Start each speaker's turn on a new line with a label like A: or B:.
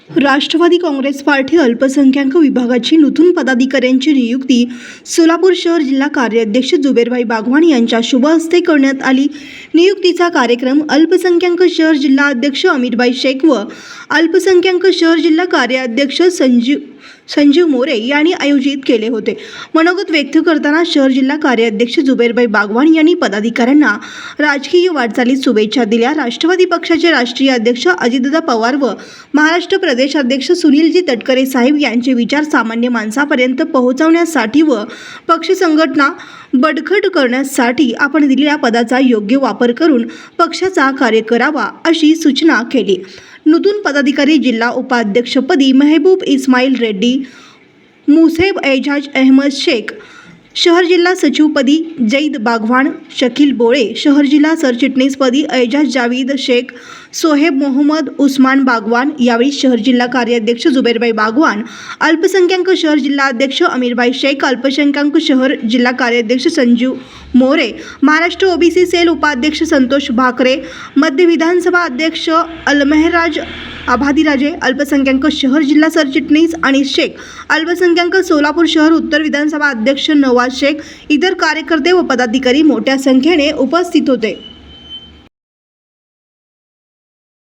A: Rashtrawadi Congress party अल्पसंख्याक विभागाची नूतन पदाधिकाऱ्यांची नियुक्ती सोलापूर शहर जिल्हा कार्याध्यक्ष जुबेरभाई बागवान यांच्या शुभ हस्ते करण्यात आली। नियुक्तीचा कार्यक्रम अल्पसंख्याक शहर जिल्हा अध्यक्ष अमीरभाई शेख व अल्पसंख्याक शहर जिल्हा कार्याध्यक्ष संजीव मोरे यांनी आयोजित केले होते। मनोगत व्यक्त करताना शहर जिल्हा कार्याध्यक्ष जुबेरभाई बागवान यांनी पदाधिकाऱ्यांना राजकीय वाटचालीत शुभेच्छा दिल्या। राष्ट्रवादी पक्षाचे राष्ट्रीय अध्यक्ष अजितदादा पवार व महाराष्ट्र प्रदेशाध्यक्ष सुनीलजी तटकरे साहेब यांचे विचार सामान्य माणसापर्यंत पोहोचवण्यासाठी व पक्ष संघटना बळकट करण्यासाठी आपण दिलेल्या पदाचा योग्य वापर करून पक्षाचा कार्य करावा अशी सूचना केली। नूतन पदाधिकारी जिल्हा उपाध्यक्षपदी महबूब इस्माईल रेड्डी, मुसेब एजाज अहमद शेख, शहर जिल्हा सचिवपदी जैद बागवान, शकील बोळे, शहर जिल्हा सरचिटणीसपदी एजाज जावेद शेख, सोहेब मोहम्मद उस्मान बागवान। यावेळी शहर जिल्हा कार्याध्यक्ष जुबेरभाई बागवान, अल्पसंख्याक शहर जिल्हा अध्यक्ष अमीरभाई शेख, अल्पसंख्याक शहर जिल्हा कार्याध्यक्ष संजीव मोरे, महाराष्ट्र ओबीसी सेल उपाध्यक्ष संतोष भाकरे, मध्य विधानसभा अध्यक्ष अलमेहराज आभादीराजे, अल्पसंख्याक शहर जिल्हा सरचिटणीस अनिस शेख, अल्पसंख्याक सोलापूर शहर उत्तर विधानसभा अध्यक्ष नवाज शेख, इतर कार्यकर्ते व पदाधिकारी मोठ्या संख्येने उपस्थित होते।